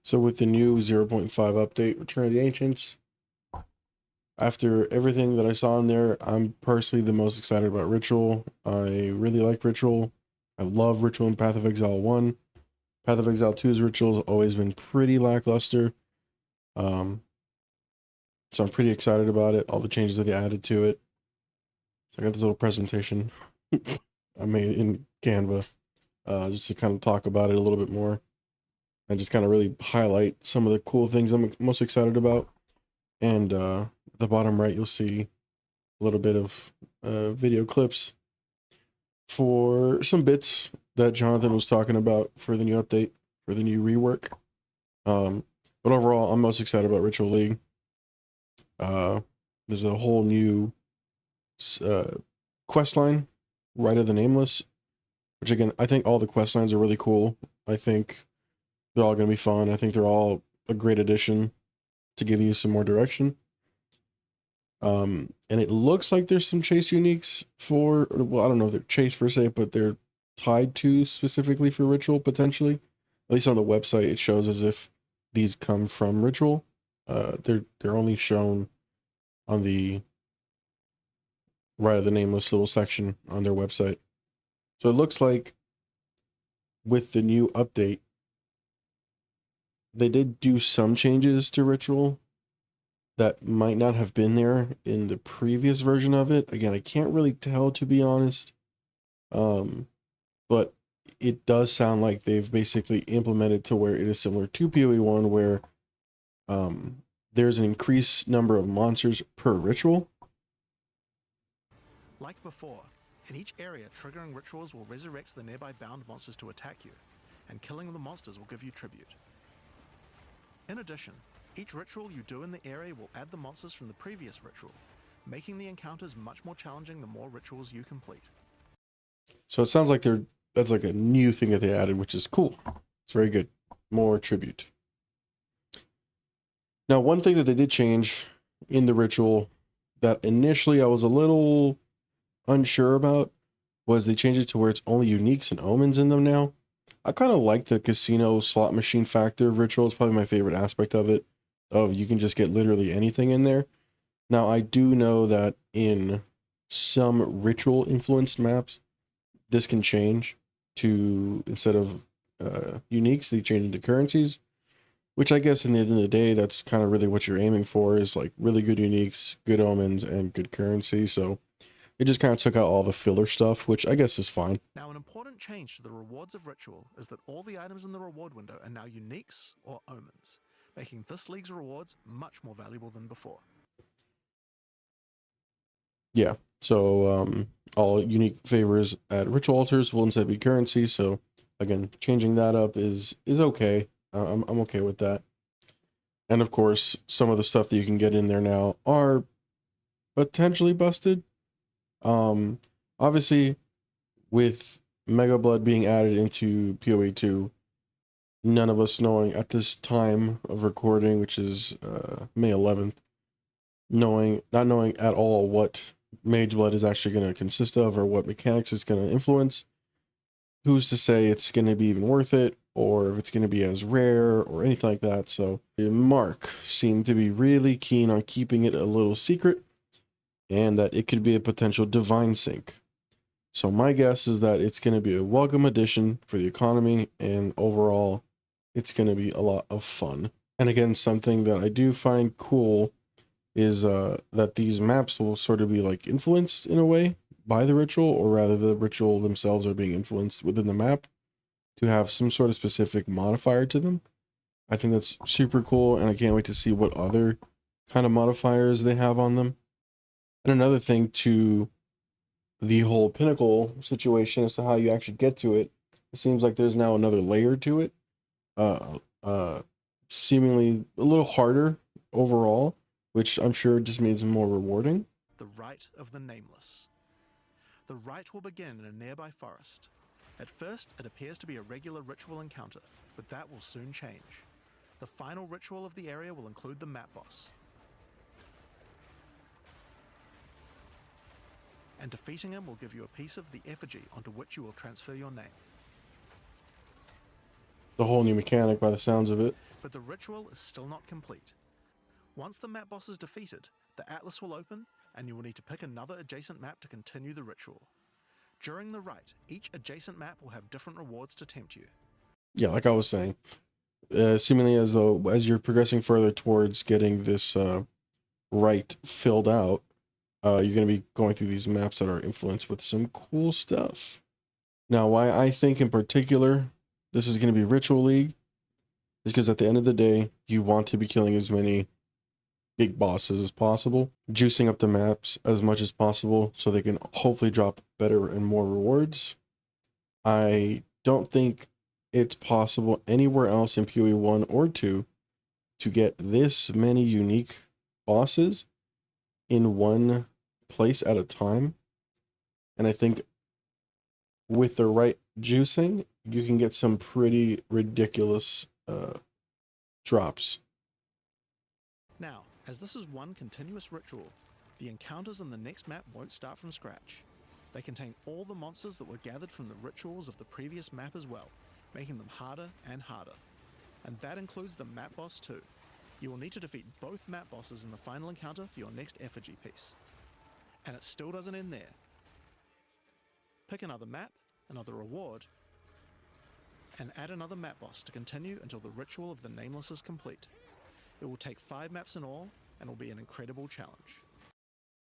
So with the new 0.5 update, Return of the Ancients, after everything that I saw in there, I'm personally the most excited about Ritual. I really like Ritual. I love Ritual in Path of Exile 1. Path of Exile 2's Ritual has always been pretty lackluster. Um, so I'm pretty excited about it, all the changes that they added to it. So I got this little presentation I made in Canva, just to kind of talk about it a little bit more and just kind of really highlight some of the cool things I'm most excited about. And at the bottom right, you'll see a little bit of video clips for some bits that Jonathan was talking about for the new update, for the new rework. But overall, I'm most excited about Ritual League. There's a whole new quest line, Rite of the Nameless, which again, I think all the quest lines are really cool. I think they're all going to be fun. I think they're all a great addition to give you some more direction. And it looks like there's some chase uniques for, well, I don't know if they're chase per se, but they're tied to specifically for Ritual, potentially. At least on the website, it shows as if these come from Ritual. They're only shown on the Rite of the Nameless little section on their website. So it looks like with the new update, they did do some changes to Ritual that might not have been there in the previous version of it. Again, I can't really tell, to be honest. But it does sound like they've basically implemented to where it is similar to PoE 1, where there's an increased number of monsters per ritual. Like before, in each area, triggering rituals will resurrect the nearby bound monsters to attack you, and killing the monsters will give you tribute. In addition, each ritual you do in the area will add the monsters from the previous ritual, making the encounters much more challenging the more rituals you complete. So it sounds like that's like a new thing that they added, which is cool. It's very good. More tribute. Now, one thing that they did change in the ritual that initially I was a little unsure about was they changed it to where it's only uniques and omens in them now. I kind of like the casino slot machine factor of ritual. It's probably my favorite aspect of it. Of you can just get literally anything in there. Now, I do know that in some ritual influenced maps, this can change to, instead of uniques, they change into currencies, which I guess in the end of the day, that's kind of really what you're aiming for, is like really good uniques, good omens, and good currency. So it just kind of took out all the filler stuff, which I guess is fine. Now, an important change to the rewards of Ritual is that all the items in the reward window are now uniques or omens, making this league's rewards much more valuable than before. Yeah, so all unique favors at ritual altars will instead be currency. So again, changing that up is okay. I'm okay with that. And of course, some of the stuff that you can get in there now are potentially busted. Obviously, with Mega Blood being added into PoE 2, none of us knowing at this time of recording, which is May 11th, not knowing at all what Mage Blood is actually going to consist of or what mechanics it's going to influence. Who's to say it's going to be even worth it, or if it's going to be as rare or anything like that. So Mark seemed to be really keen on keeping it a little secret, and that it could be a potential divine sync. So my guess is that it's going to be a welcome addition for the economy, and overall, it's going to be a lot of fun. And again, something that I do find cool is that these maps will sort of be like influenced in a way by the ritual, or rather the ritual themselves are being influenced within the map to have some sort of specific modifier to them. I think that's super cool, and I can't wait to see what other kind of modifiers they have on them. And another thing to the whole pinnacle situation as to how you actually get to it, it seems like there's now another layer to it, seemingly a little harder overall, which I'm sure just means more rewarding. The Rite of the Nameless. The rite will begin in a nearby forest. At first, it appears to be a regular ritual encounter, but that will soon change. The final ritual of the area will include the map boss, and defeating him will give you a piece of the effigy onto which you will transfer your name. the whole new mechanic by the sounds of it. But the ritual is still not complete. Once the map boss is defeated, the atlas will open, and you will need to pick another adjacent map to continue the ritual. During the rite, each adjacent map will have different rewards to tempt you. Yeah, like I was saying, seemingly as though as you're progressing further towards getting this rite filled out, you're going to be going through these maps that are influenced with some cool stuff. Now, why I think in particular this is going to be Ritual League is because at the end of the day, you want to be killing as many big bosses as possible, juicing up the maps as much as possible so they can hopefully drop better and more rewards. I don't think it's possible anywhere else in PoE 1 or 2 to get this many unique bosses in one place at a time. And I think with the right juicing, you can get some pretty ridiculous drops. Now, as this is one continuous ritual, the encounters in the next map won't start from scratch. They contain all the monsters that were gathered from the rituals of the previous map as well, making them harder and harder. And that includes the map boss too. You will need to defeat both map bosses in the final encounter for your next effigy piece. And it still doesn't end there. Pick another map, another reward, and add another map boss to continue until the ritual of the Nameless is complete. It will take 5 maps in all, and will be an incredible challenge.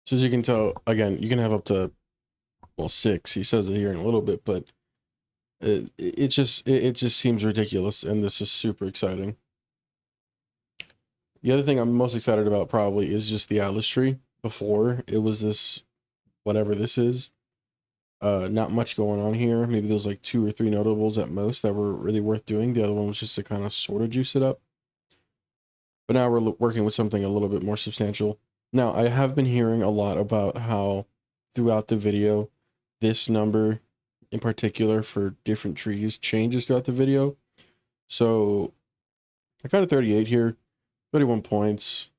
So as you can tell, again, you can have up to, well, 6. He says it here in a little bit, but it just seems ridiculous, and this is super exciting. The other thing I'm most excited about probably is just the Atlas tree. Before, it was this, whatever this is. Not much going on here. Maybe there's like 2 or 3 notables at most that were really worth doing. The other one was just to kind of sort of juice it up. But now we're working with something a little bit more substantial. Now, I have been hearing a lot about how throughout the video, this number in particular for different trees changes throughout the video. So I got a 38 here, 31 points.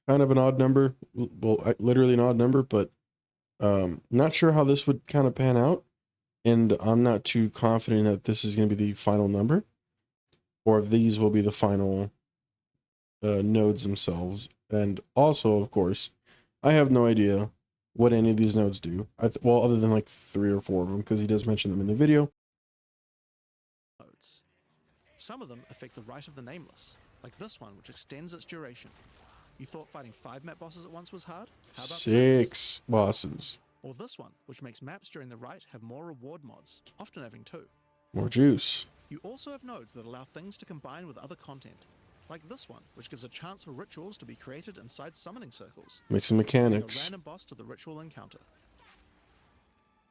Kind of an odd number. Well, literally an odd number, but not sure how this would kind of pan out. And I'm not too confident that this is going to be the final number, or if these will be the final nodes themselves. And also, of course, I have no idea what any of these nodes do. Well, other than like 3 or 4 of them, because he does mention them in the video. Nodes. Some of them affect the Rite of the Nameless, like this one, which extends its duration. You thought fighting 5 map bosses at once was hard? How about 6 bosses. Or this one, which makes maps during the Rite have more reward mods, often having 2. More juice. You also have nodes that allow things to combine with other content, like this one, which gives a chance for rituals to be created inside summoning circles, Mixing adding a mechanics. random boss to the ritual encounter.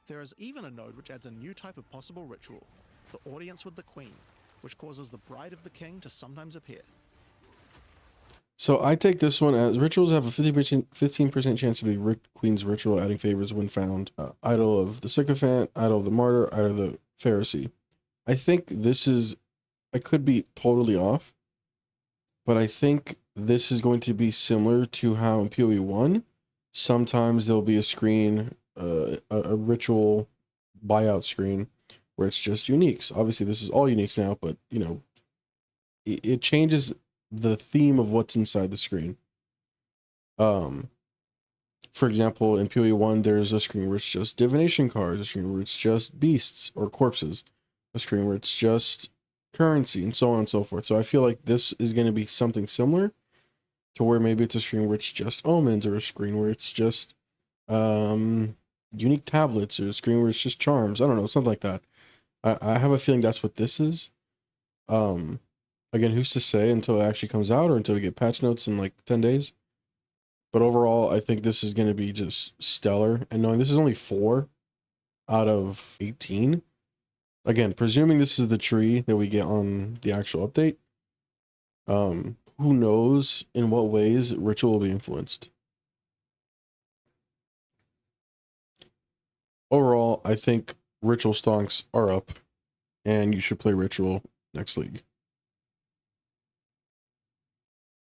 There is even a node which adds a new type of possible ritual, the audience with the queen, which causes the bride of the king to sometimes appear. So I take this one as rituals have a 15% chance to be Queen's ritual, adding favors when found. Idol of the Sycophant, Idol of the Martyr, Idol of the Pharisee. I think this is, I could be totally off, but I think this is going to be similar to how in PoE 1, sometimes there'll be a screen, a ritual buyout screen, where it's just uniques. Obviously, this is all uniques now, but, you know, it changes the theme of what's inside the screen. For example, in PoE 1, there's a screen where it's just divination cards, a screen where it's just beasts or corpses, a screen where it's just currency, and so on and so forth. So I feel like this is going to be something similar to where maybe it's a screen where it's just omens, or a screen where it's just unique tablets, or a screen where it's just charms. I don't know, something like that. I have a feeling that's what this is. Again, who's to say until it actually comes out, or until we get patch notes in like 10 days. But overall, I think this is going to be just stellar. And knowing this is only 4 out of 18. Again, presuming this is the tree that we get on the actual update. Who knows in what ways Ritual will be influenced. Overall, I think Ritual stonks are up. And you should play Ritual next league.